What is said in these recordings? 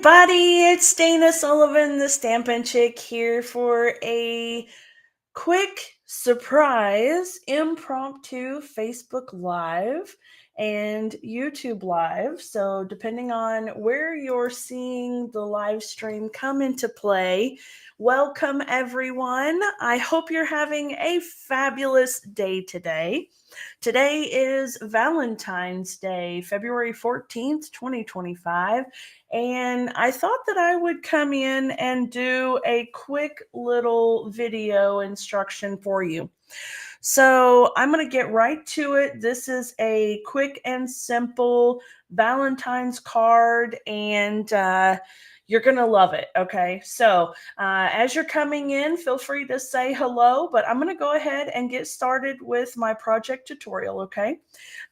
everybody, it's Dana Sullivan, the Stampin' Chick, here for a quick surprise impromptu Facebook Live and YouTube Live. So, depending on where you're seeing the live stream come into play, welcome everyone. I hope you're having a fabulous day today. Today is Valentine's Day, February 14th, 2025. And I thought that I would come in and do a quick little video instruction for you. So I'm going to get right to it. This is a quick and simple Valentine's card, and you're going to love it. Okay. So as you're coming in, feel free to say hello, but I'm going to go ahead and get started with my project tutorial. Okay.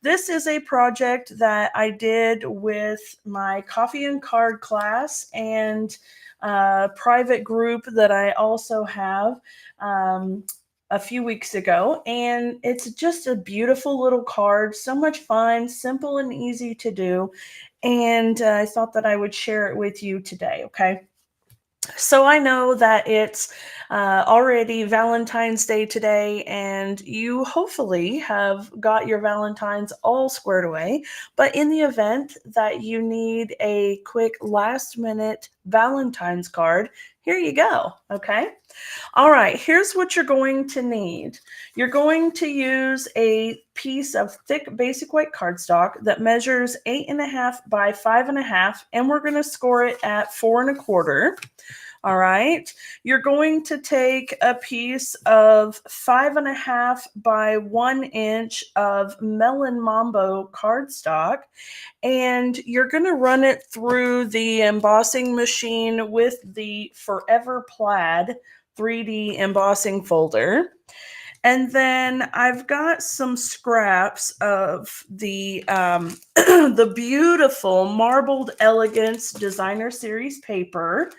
This is a project that I did with my coffee and card class and private group that I also have. A few weeks ago, and it's just a beautiful little card, so much fun, simple and easy to do, and I thought that I would share it with you today. Okay, so I know that it's already Valentine's Day today, and you hopefully have got your Valentines all squared away. But in the event that you need a quick last minute Valentine's card, here you go. Okay. All right, here's what you're going to need. You're going to use a piece of thick basic white cardstock that measures 8.5 by 5.5, and we're going to score it at 4.25. All right, you're going to take a piece of 5.5 by 1 inch of Melon Mambo cardstock, and you're going to run it through the embossing machine with the Forever Plaid 3D embossing folder. And then I've got some scraps of the the beautiful Marbled Elegance Designer Series paper.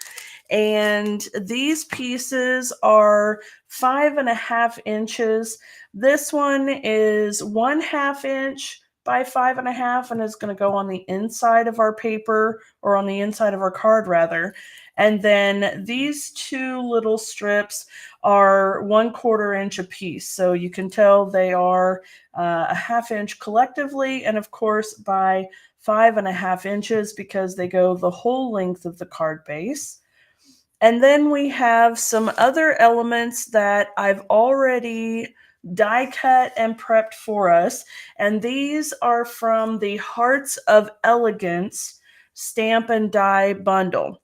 And these pieces are 5.5 inches. This one is 1/2 inch by 5.5, and is going to go on the inside of our paper, or on the inside of our card rather. And then these two little strips are 1/4 inch a piece. So you can tell they are 1/2 inch collectively, and of course by 5.5 inches because they go the whole length of the card base. And then we have some other elements that I've already die cut and prepped for us. And these are from the Hearts of Elegance Stamp and Die bundle.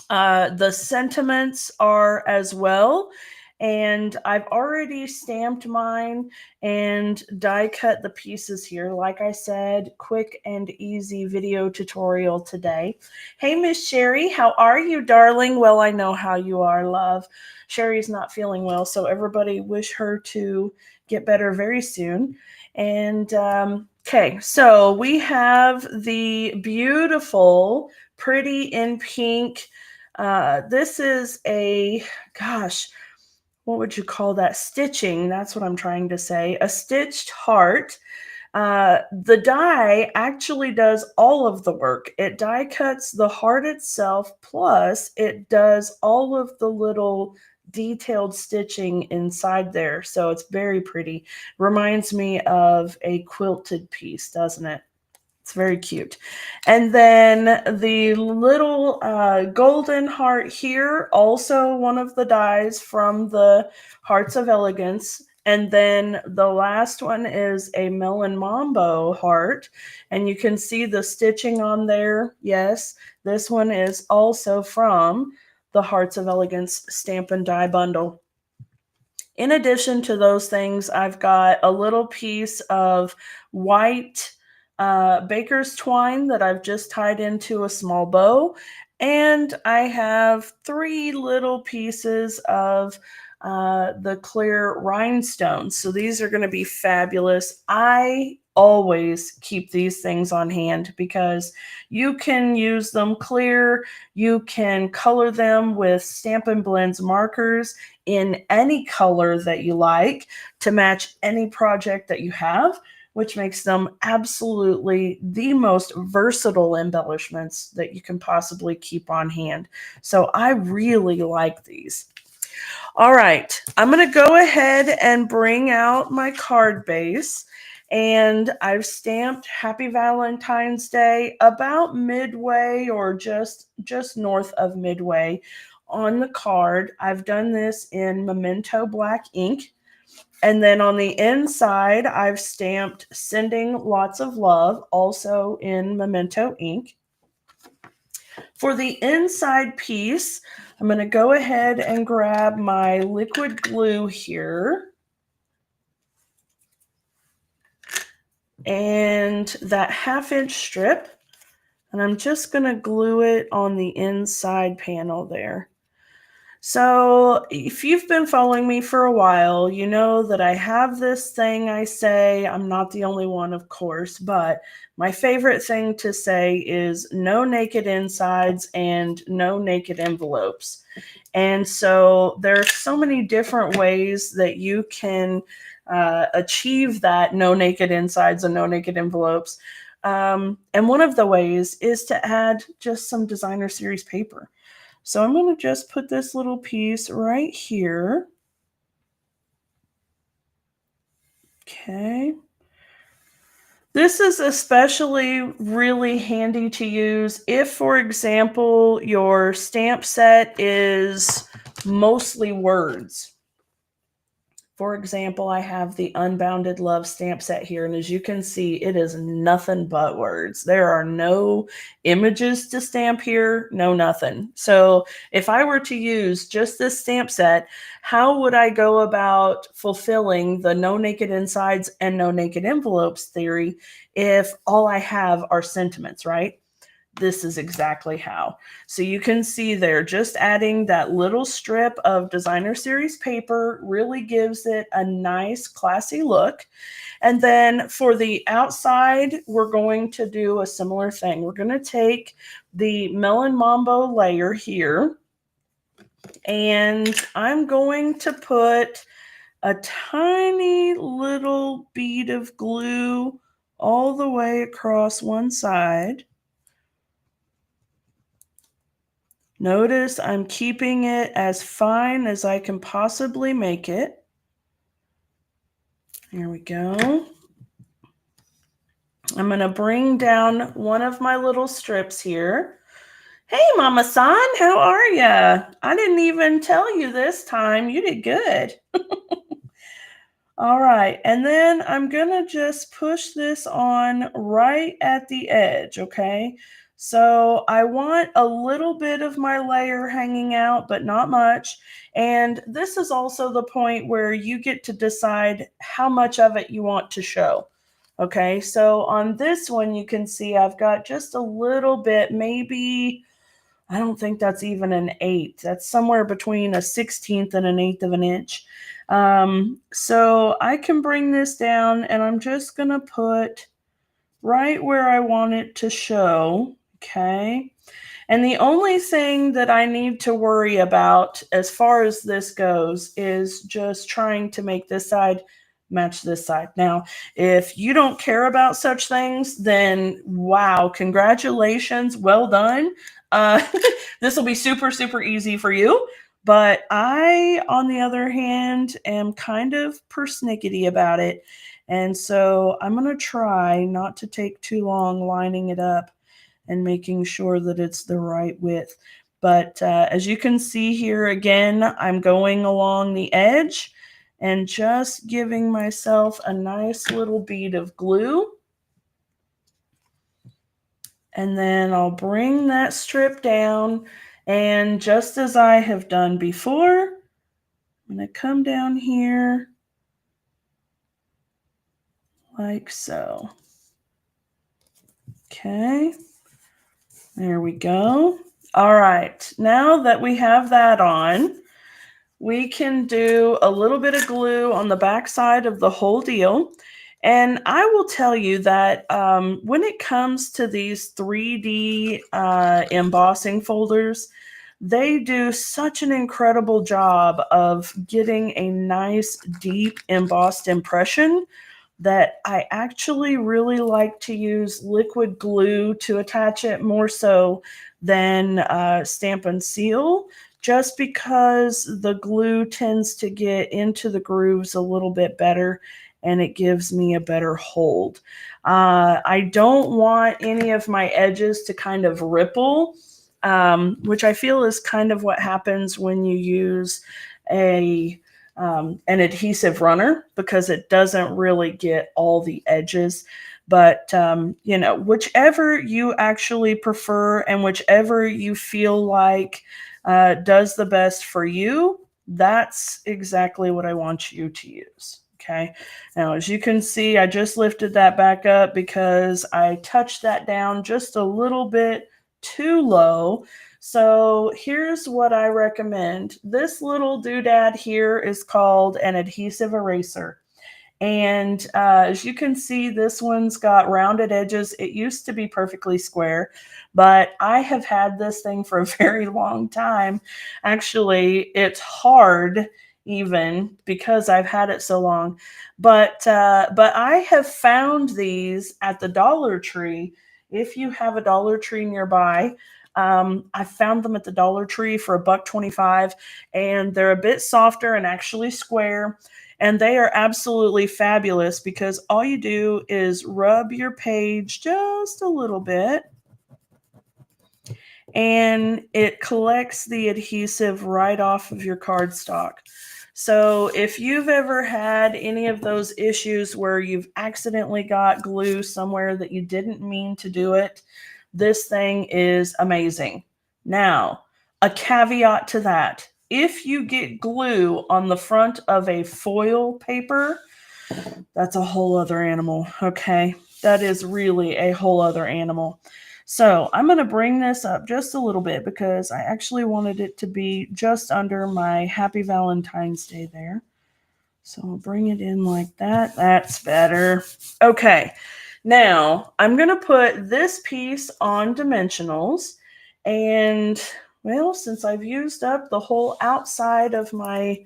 The sentiments are as well. And I've already stamped mine and die cut the pieces here. Like I said, quick and easy video tutorial today. Hey, Miss Sherry, how are you, darling? Well, I know how you are, love. Sherry's not feeling well, so everybody wish her to get better very soon. And okay, so we have the beautiful Pretty in Pink. This is a, gosh, what would you call that? Stitching. That's what I'm trying to say. A stitched heart. The die actually does all of the work. It die cuts the heart itself, plus it does all of the little detailed stitching inside there. So it's very pretty. Reminds me of a quilted piece, doesn't it? It's very cute. And then the little golden heart here, also one of the dies from the Hearts of Elegance. And then the last one is a Melon Mambo heart. And you can see the stitching on there. Yes, this one is also from the Hearts of Elegance Stamp and Die bundle. In addition to those things, I've got a little piece of white baker's twine that I've just tied into a small bow. And I have 3 little pieces of the clear rhinestones. So these are going to be fabulous. I always keep these things on hand because you can use them clear. You can color them with Stampin' Blends markers in any color that you like to match any project that you have. which makes them absolutely the most versatile embellishments that you can possibly keep on hand. So I really like these. All right, I'm going to go ahead and bring out my card base. And I've stamped Happy Valentine's Day about midway or just north of midway on the card. I've done this in Memento black ink. And then on the inside, I've stamped Sending Lots of Love, also in Memento ink. For the inside piece, I'm going to go ahead and grab my liquid glue here. And that 1/2 inch strip. And I'm just going to glue it on the inside panel there. So if you've been following me for a while, you know that I have this thing I say. I'm not the only one, of course, but my favorite thing to say is no naked insides and no naked envelopes. And so there are so many different ways that you can achieve that no naked insides and no naked envelopes. And one of the ways is to add just some designer series paper. So I'm going to just put this little piece right here. Okay. This is especially really handy to use if, for example, your stamp set is mostly words. For example, I have the Unbounded Love stamp set here, and as you can see, it is nothing but words. There are no images to stamp here, no nothing. So if I were to use just this stamp set, how would I go about fulfilling the no naked insides and no naked envelopes theory if all I have are sentiments, right? This is exactly how. So you can see there, just adding that little strip of designer series paper really gives it a nice classy look. And then for the outside, we're going to do a similar thing. We're going to take the Melon Mambo layer here, and I'm going to put a tiny little bead of glue all the way across one side. Notice I'm keeping it as fine as I can possibly make it. Here we go. I'm going to bring down one of my little strips here. Hey, Mama San, how are ya? I didn't even tell you this time. You did good. All right, and then I'm going to just push this on right at the edge, okay? So I want a little bit of my layer hanging out, but not much. And this is also the point where you get to decide how much of it you want to show. Okay, so on this one, you can see I've got just a little bit, maybe, I don't think that's even an 1/8. That's somewhere between a 1/16 and an 1/8 of an inch. So I can bring this down, and I'm just going to put right where I want it to show. Okay. And the only thing that I need to worry about as far as this goes is just trying to make this side match this side. Now, if you don't care about such things, then wow, congratulations, well done. Uh, this will be super, super easy for you. But I, on the other hand, am kind of persnickety about it. And so I'm going to try not to take too long lining it up and making sure that it's the right width. But as you can see here, again, I'm going along the edge and just giving myself a nice little bead of glue. And then I'll bring that strip down, and just as I have done before, I'm going to come down here like so. Okay, there we go. All right, now that we have that on, we can do a little bit of glue on the back side of the whole deal. And I will tell you that when it comes to these 3D embossing folders, they do such an incredible job of getting a nice, deep embossed impression that I actually really like to use liquid glue to attach it more so than Stamp and Seal, just because the glue tends to get into the grooves a little bit better and it gives me a better hold. I don't want any of my edges to kind of ripple, which I feel is kind of what happens when you use an adhesive runner, because it doesn't really get all the edges. But whichever you actually prefer and whichever you feel like does the best for you, that's exactly what I want you to use. Okay. Now, as you can see, I just lifted that back up because I touched that down just a little bit too low. So here's what I recommend. This little doodad here is called an adhesive eraser. And as you can see, this one's got rounded edges. It used to be perfectly square, but I have had this thing for a very long time. Actually, it's hard even because I've had it so long. But I have found these at the Dollar Tree. If you have a Dollar Tree nearby, I found them at the Dollar Tree for $1.25, and they're a bit softer and actually square. And they are absolutely fabulous because all you do is rub your page just a little bit and it collects the adhesive right off of your cardstock. So if you've ever had any of those issues where you've accidentally got glue somewhere that you didn't mean to do it, this thing is amazing. Now, a caveat to that: if you get glue on the front of a foil paper, that's a whole other animal. Okay. That is really a whole other animal. So I'm going to bring this up just a little bit because I actually wanted it to be just under my Happy Valentine's Day there. So I'll bring it in like that. That's better. Okay. Now I'm going to put this piece on dimensionals. And well, since I've used up the whole outside of my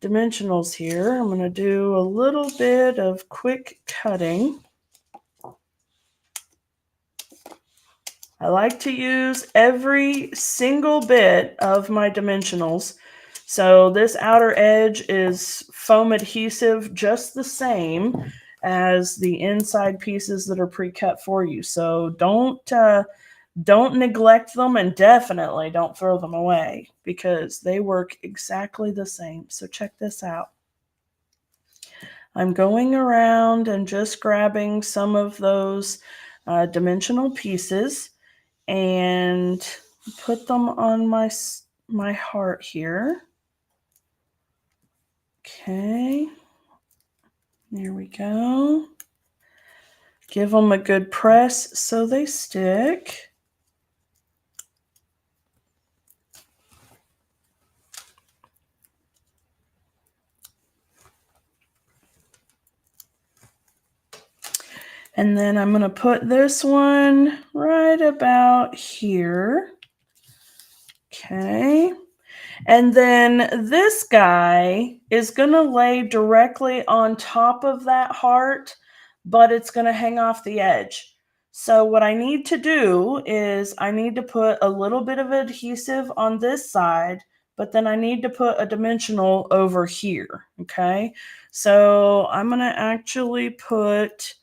dimensionals here, I'm going to do a little bit of quick cutting. I like to use every single bit of my dimensionals. So this outer edge is foam adhesive just the same as the inside pieces that are pre-cut for you. So don't neglect them, and definitely don't throw them away because they work exactly the same. So check this out. I'm going around and just grabbing some of those dimensional pieces and put them on my heart here. Okay, there we go. Give them a good press so they stick. And then I'm going to put this one right about here. Okay. And then this guy is going to lay directly on top of that heart, but it's going to hang off the edge. So what I need to do is I need to put a little bit of adhesive on this side, but then I need to put a dimensional over here. Okay. So I'm going to actually put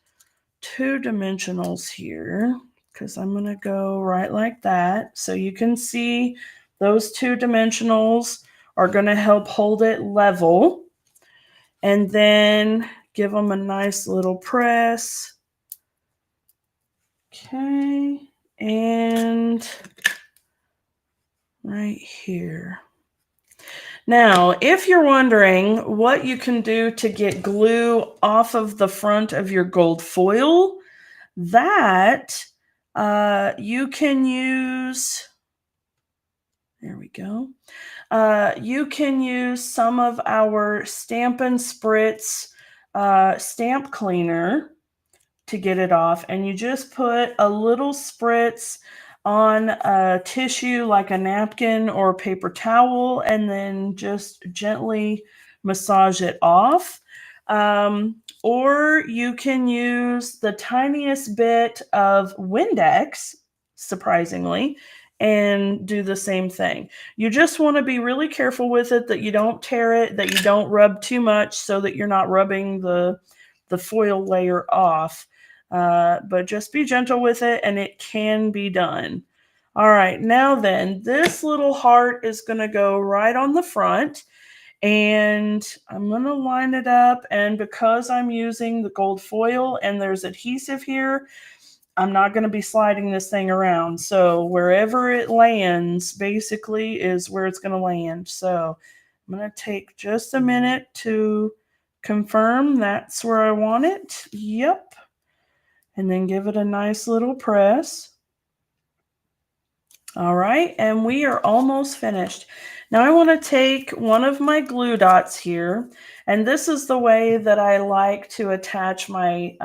2 dimensionals here because I'm going to go right like that. So you can see those 2 dimensionals are going to help hold it level. And then give them a nice little press. Okay. And right here. Now, if you're wondering what you can do to get glue off of the front of your gold foil, that you can use, there we go. You can use some of our Stamp and Spritz stamp cleaner to get it off. And you just put a little spritz on a tissue like a napkin or a paper towel and then just gently massage it off. Or you can use the tiniest bit of Windex, surprisingly, and do the same thing. You just want to be really careful with it that you don't tear it, that you don't rub too much so that you're not rubbing the foil layer off. But just be gentle with it and it can be done. All right, now then, this little heart is going to go right on the front. And I'm going to line it up, and because I'm using the gold foil and there's adhesive here, I'm not going to be sliding this thing around. So wherever it lands basically is where it's going to land. So I'm going to take just a minute to confirm that's where I want it. Yep. And then give it a nice little press. All right, and we are almost finished. Now I want to take one of my glue dots here, and this is the way that I like to attach my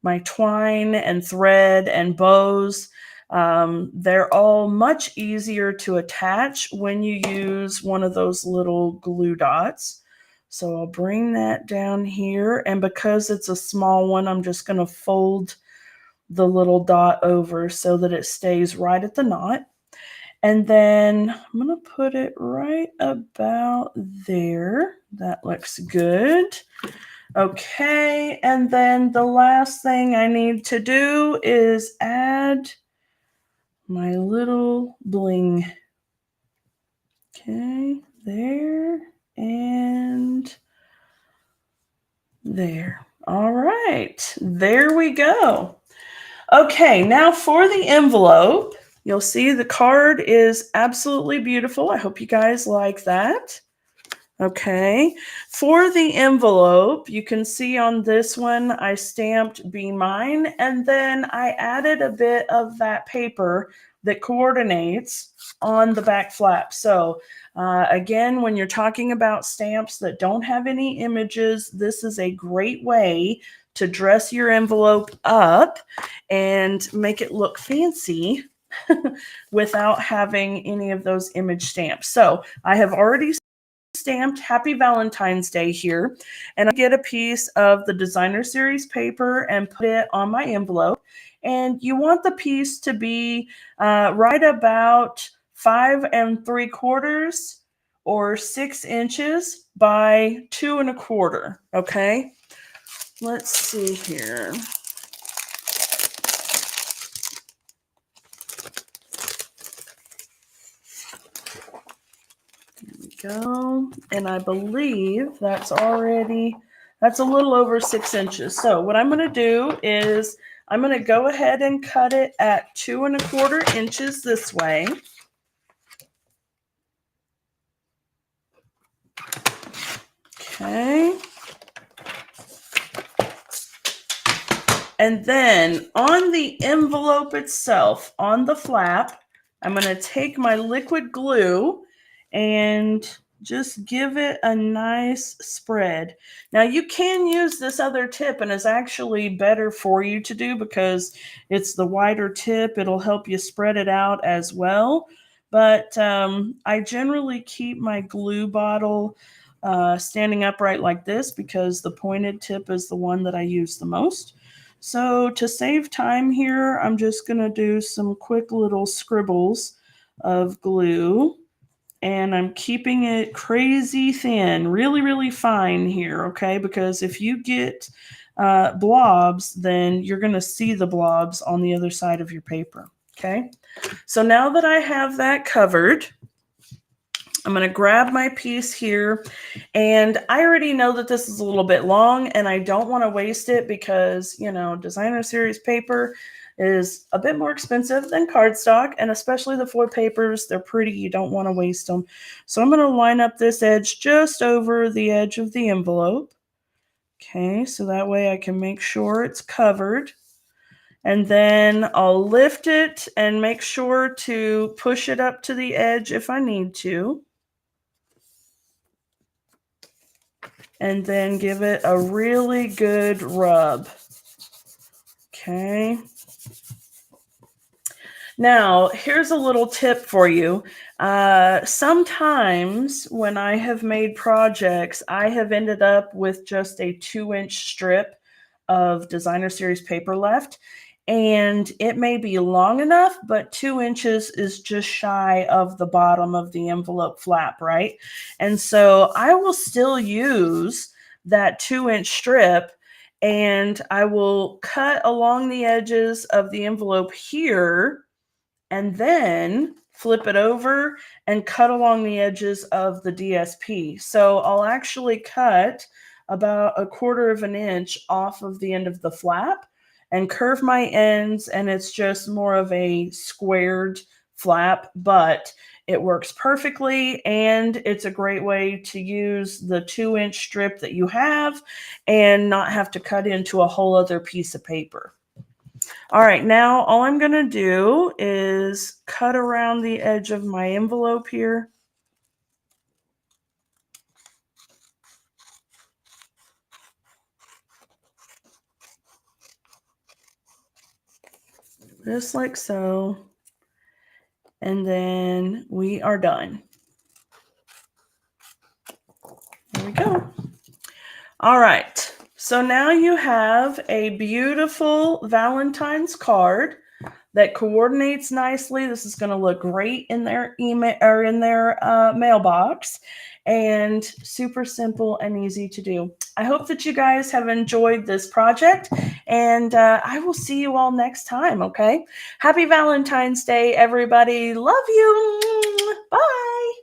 my twine and thread and bows. They're all much easier to attach when you use one of those little glue dots. So I'll bring that down here, and because it's a small one, I'm just going to fold the little dot over so that it stays right at the knot. And then I'm going to put it right about there. That looks good. Okay, and then the last thing I need to do is add my little bling. Okay, there and there. All right, there we go. Okay, now for the envelope, you'll see the card is absolutely beautiful. I hope you guys like that. Okay, for the envelope, you can see on this one, I stamped Be Mine, and then I added a bit of that paper that coordinates on the back flap. So again, when you're talking about stamps that don't have any images, this is a great way to dress your envelope up and make it look fancy without having any of those image stamps. So I have already stamped Happy Valentine's Day here, and I get a piece of the designer series paper and put it on my envelope. And you want the piece to be right about 5 3/4 or 6 inches by 2 1/4. Okay, let's see here. Go, and I believe that's a little over 6 inches. So what I'm going to do is I'm going to go ahead and cut it at 2 1/4 inches this way. Okay. And then on the envelope itself, on the flap, I'm going to take my liquid glue and just give it a nice spread. Now you can use this other tip, and it's actually better for you to do because it's the wider tip. It'll help you spread it out as well. But I generally keep my glue bottle standing upright like this because the pointed tip is the one that I use the most. So to save time here, I'm just going to do some quick little scribbles of glue. And I'm keeping it crazy thin, really, really fine here, okay? Because if you get blobs, then you're going to see the blobs on the other side of your paper, okay? So now that I have that covered, I'm going to grab my piece here, and I already know that this is a little bit long, and I don't want to waste it because, you know, designer series paper is a bit more expensive than cardstock, and especially the foil papers, they're pretty, you don't want to waste them. So I'm going to line up this edge just over the edge of the envelope. Okay, so that way I can make sure it's covered. And then I'll lift it and make sure to push it up to the edge if I need to. And then give it a really good rub. Okay. Now, here's a little tip for you. Sometimes when I have made projects, I have ended up with just a 2-inch strip of designer series paper left. And it may be long enough, but 2 inches is just shy of the bottom of the envelope flap, right? And so I will still use that 2-inch strip, and I will cut along the edges of the envelope here and then flip it over and cut along the edges of the DSP. So I'll actually cut about 1/4 of an inch off of the end of the flap and curve my ends, and it's just more of a squared flap, but it works perfectly, and it's a great way to use the 2-inch strip that you have and not have to cut into a whole other piece of paper. All right, now all I'm going to do is cut around the edge of my envelope here. Just like so. And then we are done. There we go. All right. So now you have a beautiful Valentine's card that coordinates nicely. This is going to look great in their email or in their mailbox, and super simple and easy to do. I hope that you guys have enjoyed this project, and I will see you all next time. Okay. Happy Valentine's Day, everybody. Love you. Bye.